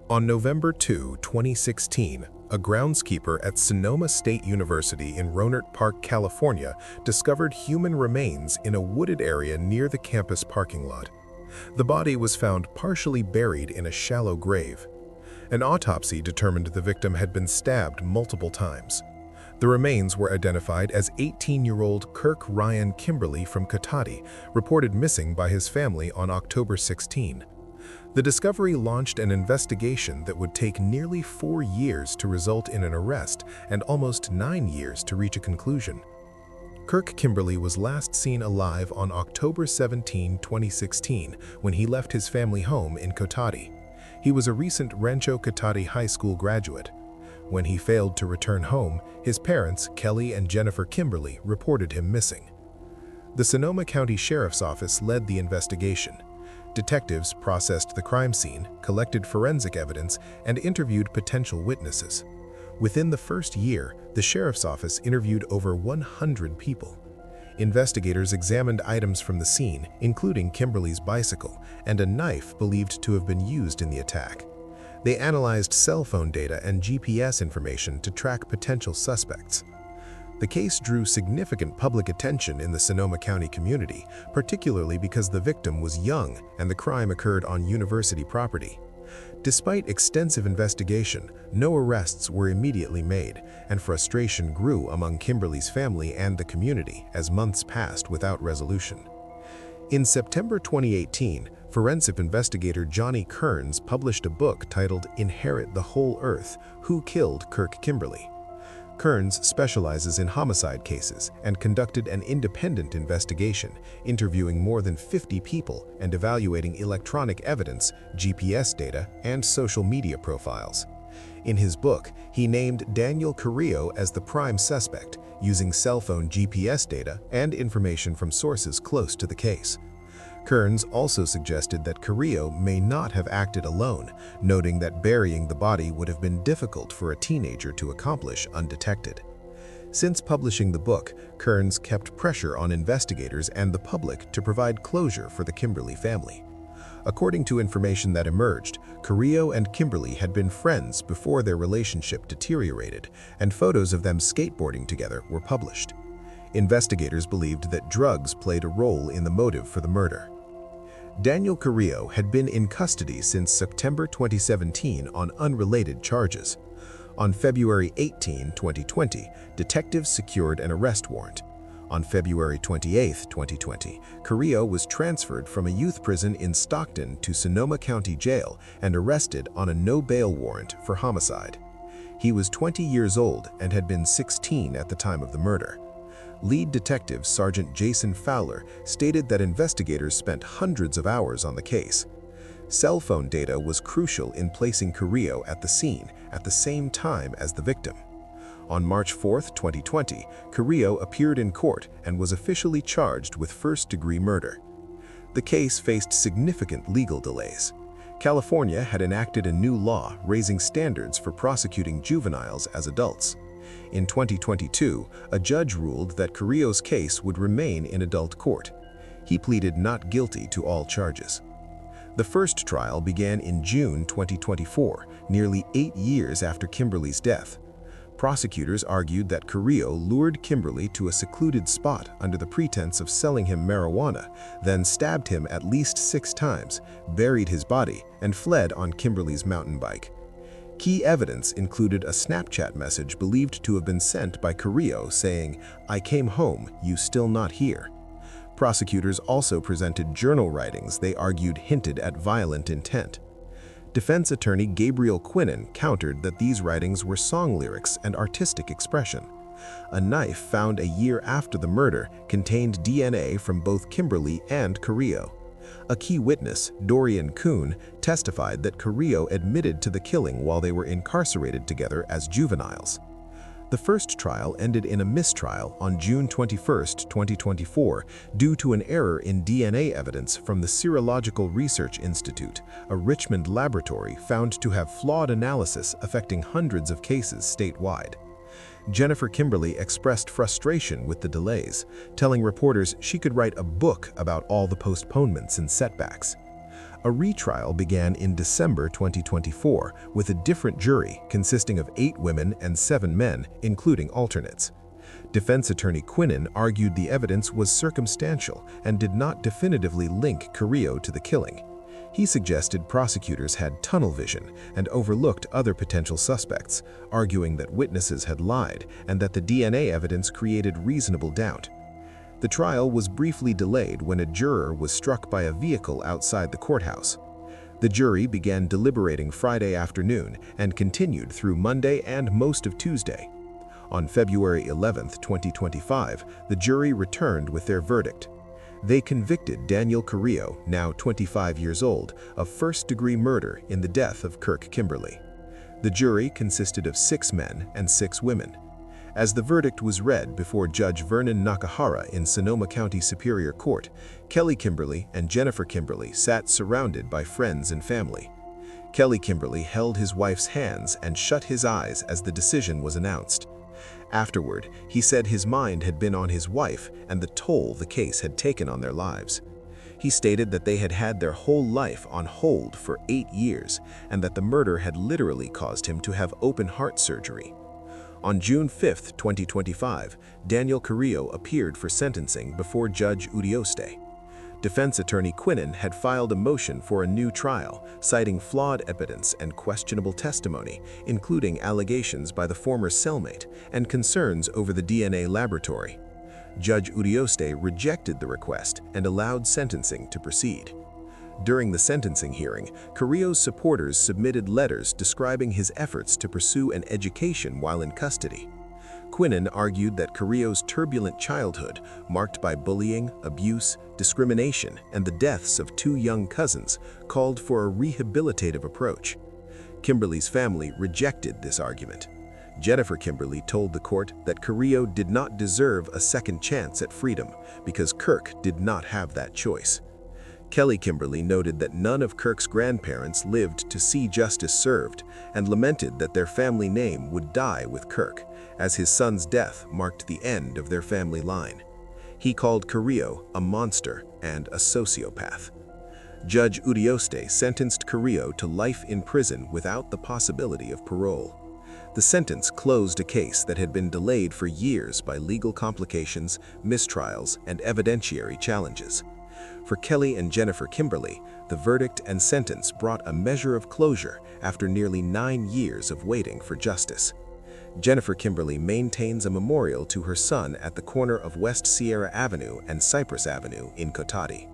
On November 2, 2016, a groundskeeper at Sonoma State University in Rohnert Park, California, discovered human remains in a wooded area near the campus parking lot. The body was found partially buried in a shallow grave. An autopsy determined the victim had been stabbed multiple times. The remains were identified as 18-year-old Kirk Ryan Kimberly from Cotati, reported missing by his family on October 16. The discovery launched an investigation that would take nearly 4 years to result in an arrest and almost 9 years to reach a conclusion. Kirk Kimberly was last seen alive on October 17, 2016, when he left his family home in Cotati. He was a recent Rancho Cotati High School graduate. When he failed to return home, his parents, Kelly and Jennifer Kimberly, reported him missing. The Sonoma County Sheriff's Office led the investigation. Detectives processed the crime scene, collected forensic evidence, and interviewed potential witnesses. Within the first year, the Sheriff's Office interviewed over 100 people. Investigators examined items from the scene, including Kimberly's bicycle and a knife believed to have been used in the attack. They analyzed cell phone data and GPS information to track potential suspects. The case drew significant public attention in the Sonoma County community, particularly because the victim was young and the crime occurred on university property. Despite extensive investigation, no arrests were immediately made, and frustration grew among Kimberly's family and the community as months passed without resolution. In September 2018, forensic investigator Johnny Kearns published a book titled Inherit the Whole Earth: Who Killed Kirk Kimberly? Kearns specializes in homicide cases and conducted an independent investigation, interviewing more than 50 people and evaluating electronic evidence, GPS data, and social media profiles. In his book, he named Daniel Carrillo as the prime suspect, using cell phone GPS data and information from sources close to the case. Kearns also suggested that Carrillo may not have acted alone, noting that burying the body would have been difficult for a teenager to accomplish undetected. Since publishing the book, Kearns kept pressure on investigators and the public to provide closure for the Kimberly family. According to information that emerged, Carrillo and Kimberly had been friends before their relationship deteriorated, and photos of them skateboarding together were published. Investigators believed that drugs played a role in the motive for the murder. Daniel Carrillo had been in custody since September 2017 on unrelated charges. On February 18, 2020, detectives secured an arrest warrant. On February 28, 2020, Carrillo was transferred from a youth prison in Stockton to Sonoma County Jail and arrested on a no-bail warrant for homicide. He was 20 years old and had been 16 at the time of the murder. Lead detective Sergeant Jason Fowler stated that investigators spent hundreds of hours on the case. Cell phone data was crucial in placing Carrillo at the scene at the same time as the victim. On March 4, 2020, Carrillo appeared in court and was officially charged with first-degree murder. The case faced significant legal delays. California had enacted a new law raising standards for prosecuting juveniles as adults. In 2022, a judge ruled that Carrillo's case would remain in adult court. He pleaded not guilty to all charges. The first trial began in June 2024, nearly 8 years after Kimberly's death. Prosecutors argued that Carrillo lured Kimberly to a secluded spot under the pretense of selling him marijuana, then stabbed him at least 6 times, buried his body, and fled on Kimberly's mountain bike. Key evidence included a Snapchat message believed to have been sent by Carrillo saying, "I came home, you still not here." Prosecutors also presented journal writings they argued hinted at violent intent. Defense attorney Gabriel Quinnen countered that these writings were song lyrics and artistic expression. A knife found a year after the murder contained DNA from both Kimberly and Carrillo. A key witness, Dorian Kuhn, testified that Carrillo admitted to the killing while they were incarcerated together as juveniles. The first trial ended in a mistrial on June 21, 2024, due to an error in DNA evidence from the Serological Research Institute, a Richmond laboratory found to have flawed analysis affecting hundreds of cases statewide. Jennifer Kimberly expressed frustration with the delays, telling reporters she could write a book about all the postponements and setbacks. A retrial began in December 2024 with a different jury consisting of 8 women and 7 men, including alternates. Defense attorney Quinnen argued the evidence was circumstantial and did not definitively link Carrillo to the killing. He suggested prosecutors had tunnel vision and overlooked other potential suspects, arguing that witnesses had lied and that the DNA evidence created reasonable doubt. The trial was briefly delayed when a juror was struck by a vehicle outside the courthouse. The jury began deliberating Friday afternoon and continued through Monday and most of Tuesday. On February 11, 2025, the jury returned with their verdict. They convicted Daniel Carrillo, now 25 years old, of first-degree murder in the death of Kirk Kimberly. The jury consisted of 6 men and 6 women. As the verdict was read before Judge Vernon Nakahara in Sonoma County Superior Court, Kelly Kimberly and Jennifer Kimberly sat surrounded by friends and family. Kelly Kimberly held his wife's hands and shut his eyes as the decision was announced. Afterward, he said his mind had been on his wife and the toll the case had taken on their lives. He stated that they had had their whole life on hold for 8 years and that the murder had literally caused him to have open heart surgery. On June 5, 2025, Daniel Carrillo appeared for sentencing before Judge Urioste. Defense attorney Quinnen had filed a motion for a new trial, citing flawed evidence and questionable testimony, including allegations by the former cellmate and concerns over the DNA laboratory. Judge Urioste rejected the request and allowed sentencing to proceed. During the sentencing hearing, Carrillo's supporters submitted letters describing his efforts to pursue an education while in custody. Quinnen argued that Carrillo's turbulent childhood, marked by bullying, abuse, discrimination, and the deaths of 2 young cousins, called for a rehabilitative approach. Kimberly's family rejected this argument. Jennifer Kimberly told the court that Carrillo did not deserve a second chance at freedom because Kirk did not have that choice. Kelly Kimberly noted that none of Kirk's grandparents lived to see justice served and lamented that their family name would die with Kirk, as his son's death marked the end of their family line. He called Carrillo a monster and a sociopath. Judge Urioste sentenced Carrillo to life in prison without the possibility of parole. The sentence closed a case that had been delayed for years by legal complications, mistrials, and evidentiary challenges. For Kelly and Jennifer Kimberly, the verdict and sentence brought a measure of closure after nearly 9 years of waiting for justice. Jennifer Kimberly maintains a memorial to her son at the corner of West Sierra Avenue and Cypress Avenue in Cotati.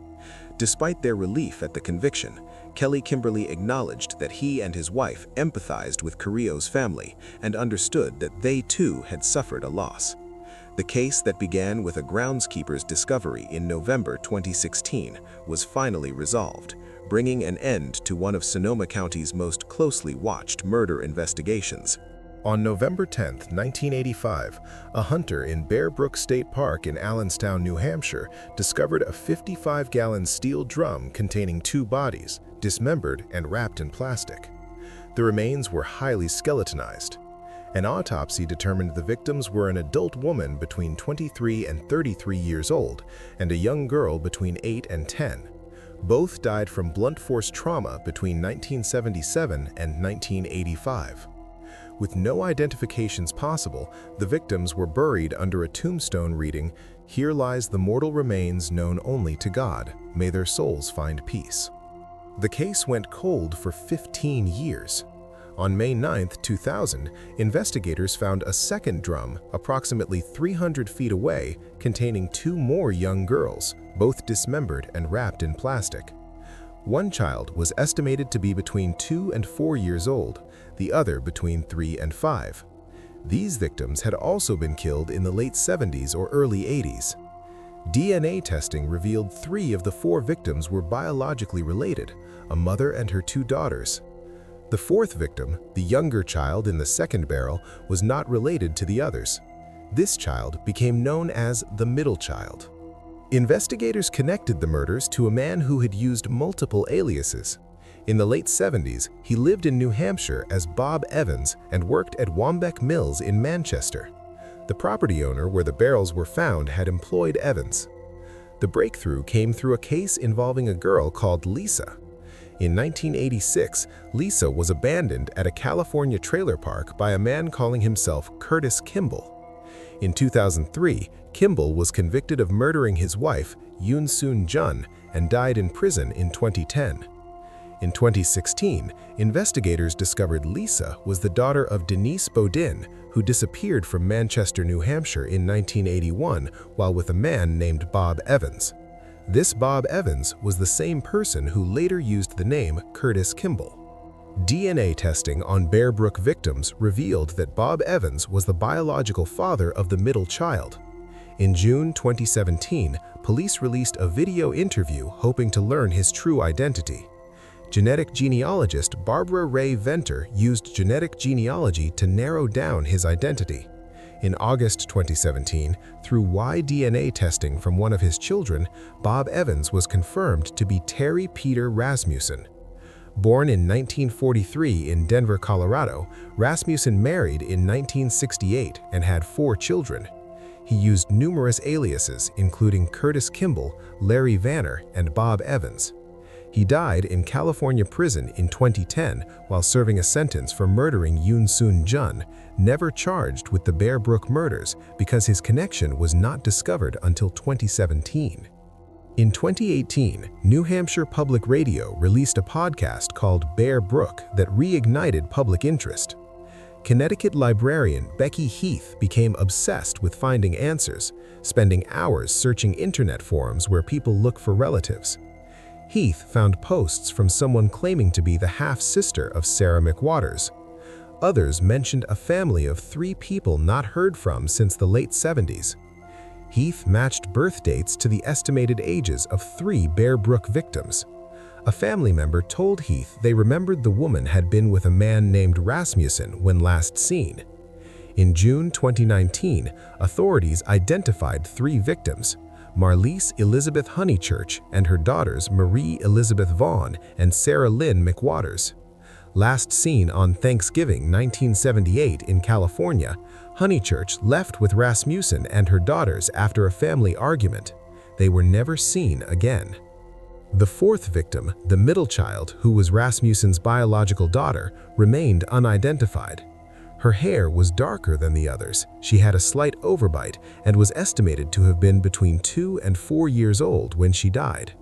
Despite their relief at the conviction, Kelly Kimberly acknowledged that he and his wife empathized with Carrillo's family and understood that they too had suffered a loss. The case that began with a groundskeeper's discovery in November 2016 was finally resolved, bringing an end to one of Sonoma County's most closely watched murder investigations. On November 10, 1985, a hunter in Bear Brook State Park in Allenstown, New Hampshire, discovered a 55-gallon steel drum containing 2 bodies, dismembered and wrapped in plastic. The remains were highly skeletonized. An autopsy determined the victims were an adult woman between 23 and 33 years old and a young girl between 8 and 10. Both died from blunt force trauma between 1977 and 1985. With no identifications possible, the victims were buried under a tombstone reading, "Here lies the mortal remains known only to God. May their souls find peace." The case went cold for 15 years. On May 9, 2000, investigators found a second drum approximately 300 feet away containing 2 more young girls, both dismembered and wrapped in plastic. One child was estimated to be between 2 and 4 years old, the other between 3 and 5. These victims had also been killed in the late 70s or early 80s. DNA testing revealed 3 of the 4 victims were biologically related, a mother and her 2 daughters. The 4th victim, the younger child in the second barrel, was not related to the others. This child became known as the middle child. Investigators connected the murders to a man who had used multiple aliases. In the late 70s, he lived in New Hampshire as Bob Evans and worked at Wambeck Mills in Manchester. The property owner where the barrels were found had employed Evans. The breakthrough came through a case involving a girl called Lisa. In 1986, Lisa was abandoned at a California trailer park by a man calling himself Curtis Kimball. In 2003, Kimball was convicted of murdering his wife, Yoon Soon-jun, and died in prison in 2010. In 2016, investigators discovered Lisa was the daughter of Denise Bodin, who disappeared from Manchester, New Hampshire in 1981 while with a man named Bob Evans. This Bob Evans was the same person who later used the name Curtis Kimball. DNA testing on Bear Brook victims revealed that Bob Evans was the biological father of the middle child. In June 2017, police released a video interview hoping to learn his true identity. Genetic genealogist Barbara Ray Venter used genetic genealogy to narrow down his identity. In August 2017, through Y-DNA testing from one of his children, Bob Evans was confirmed to be Terry Peter Rasmussen. Born in 1943 in Denver, Colorado, Rasmussen married in 1968 and had 4 children. He used numerous aliases, including Curtis Kimball, Larry Vanner, and Bob Evans. He died in California prison in 2010 while serving a sentence for murdering Yoon Soon-jun, never charged with the Bear Brook murders because his connection was not discovered until 2017. In 2018, New Hampshire Public Radio released a podcast called Bear Brook that reignited public interest. Connecticut librarian Becky Heath became obsessed with finding answers, spending hours searching internet forums where people look for relatives. Heath found posts from someone claiming to be the half-sister of Sarah McWaters. Others mentioned a family of 3 people not heard from since the late 70s. Heath matched birth dates to the estimated ages of 3 Bear Brook victims. A family member told Heath they remembered the woman had been with a man named Rasmussen when last seen. In June 2019, authorities identified 3 victims: Marlise Elizabeth Honeychurch and her daughters Marie Elizabeth Vaughn and Sarah Lynn McWaters. Last seen on Thanksgiving 1978 in California, Honeychurch left with Rasmussen and her daughters after a family argument. They were never seen again. The 4th victim, the middle child, who was Rasmussen's biological daughter, remained unidentified. Her hair was darker than the others, she had a slight overbite, and was estimated to have been between 2 and 4 years old when she died.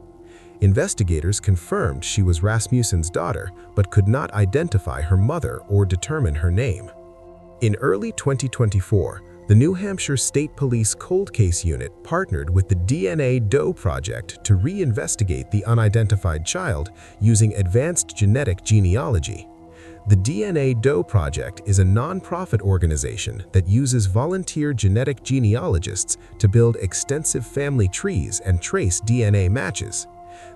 Investigators confirmed she was Rasmussen's daughter, but could not identify her mother or determine her name. In early 2024, the New Hampshire State Police Cold Case Unit partnered with the DNA Doe Project to reinvestigate the unidentified child using advanced genetic genealogy. The DNA Doe Project is a non-profit organization that uses volunteer genetic genealogists to build extensive family trees and trace DNA matches.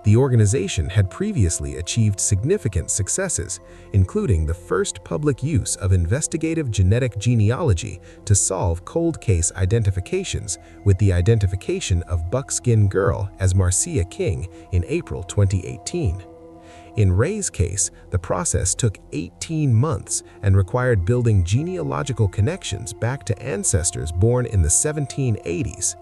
The organization had previously achieved significant successes, including the first public use of investigative genetic genealogy to solve cold case identifications with the identification of Buckskin Girl as Marcia King in April 2018. In Rea's case, the process took 18 months and required building genealogical connections back to ancestors born in the 1780s.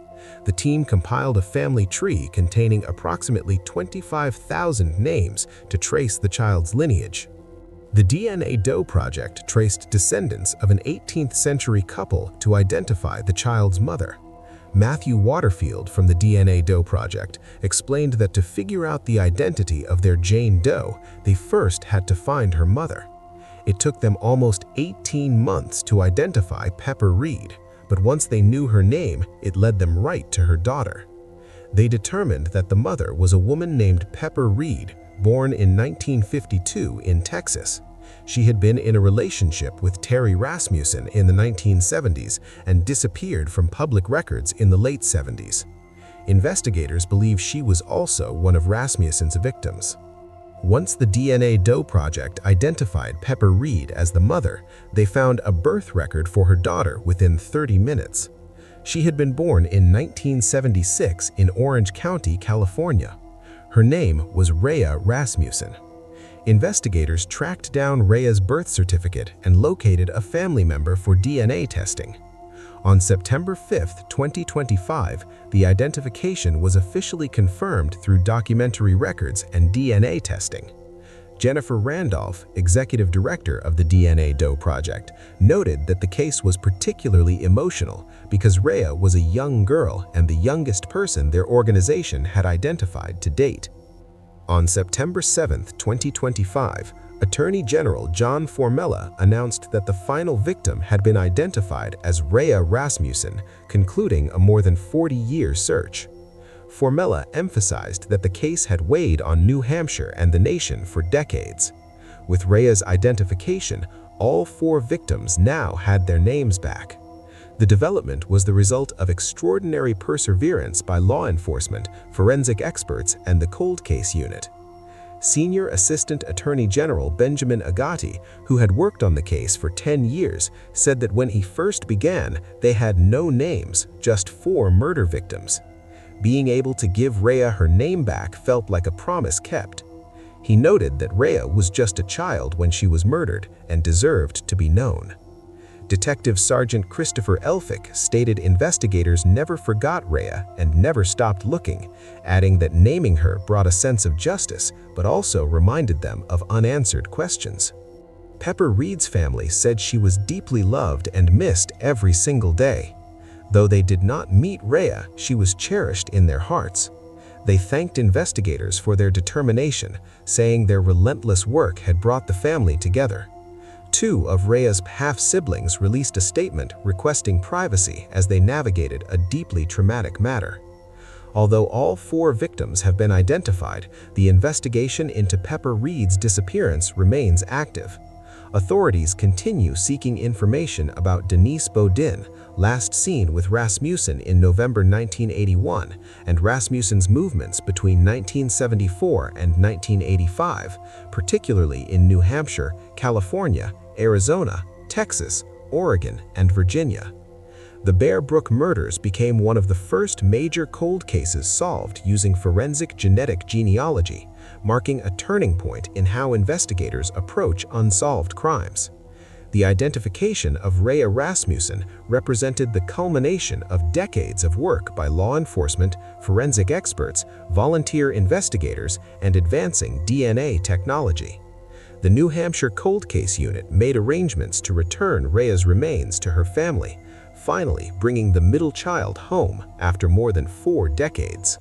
The team compiled a family tree containing approximately 25,000 names to trace the child's lineage. The DNA Doe Project traced descendants of an 18th century couple to identify the child's mother. Matthew Waterfield from the DNA Doe Project explained that to figure out the identity of their Jane Doe, they first had to find her mother. It took them almost 18 months to identify Pepper Reed, but once they knew her name, it led them right to her daughter. They determined that the mother was a woman named Pepper Reed, born in 1952 in Texas. She had been in a relationship with Terry Rasmussen in the 1970s and disappeared from public records in the late 70s. Investigators believe she was also one of Rasmussen's victims. Once the DNA Doe Project identified Pepper Reed as the mother, they found a birth record for her daughter within 30 minutes. She had been born in 1976 in Orange County, California. Her name was Rea Rasmussen. Investigators tracked down Rea's birth certificate and located a family member for DNA testing. On September 5, 2025, the identification was officially confirmed through documentary records and DNA testing. Jennifer Randolph, executive director of the DNA Doe Project, noted that the case was particularly emotional because Rea was a young girl and the youngest person their organization had identified to date. On September 7, 2025, Attorney General John Formella announced that the final victim had been identified as Rea Rasmussen, concluding a more than 40-year search. Formella emphasized that the case had weighed on New Hampshire and the nation for decades. With Rea's identification, all 4 victims now had their names back. The development was the result of extraordinary perseverance by law enforcement, forensic experts, and the cold case unit. Senior Assistant Attorney General Benjamin Agati, who had worked on the case for 10 years, said that when he first began, they had no names, just 4 murder victims. Being able to give Rea her name back felt like a promise kept. He noted that Rea was just a child when she was murdered and deserved to be known. Detective Sergeant Christopher Elphick stated investigators never forgot Rea and never stopped looking, adding that naming her brought a sense of justice but also reminded them of unanswered questions. Pepper Reed's family said she was deeply loved and missed every single day. Though they did not meet Rea, she was cherished in their hearts. They thanked investigators for their determination, saying their relentless work had brought the family together. 2 of Rea's half-siblings released a statement requesting privacy as they navigated a deeply traumatic matter. Although all 4 victims have been identified, the investigation into Pepper Reed's disappearance remains active. Authorities continue seeking information about Denise Bodin, last seen with Rasmussen in November 1981, and Rasmussen's movements between 1974 and 1985, particularly in New Hampshire, California, Arizona, Texas, Oregon, and Virginia. The Bear Brook murders became one of the first major cold cases solved using forensic genetic genealogy, marking a turning point in how investigators approach unsolved crimes. The identification of Rea Rasmussen represented the culmination of decades of work by law enforcement, forensic experts, volunteer investigators, and advancing DNA technology. The New Hampshire Cold Case Unit made arrangements to return Rea's remains to her family, finally bringing the middle child home after more than 4 decades.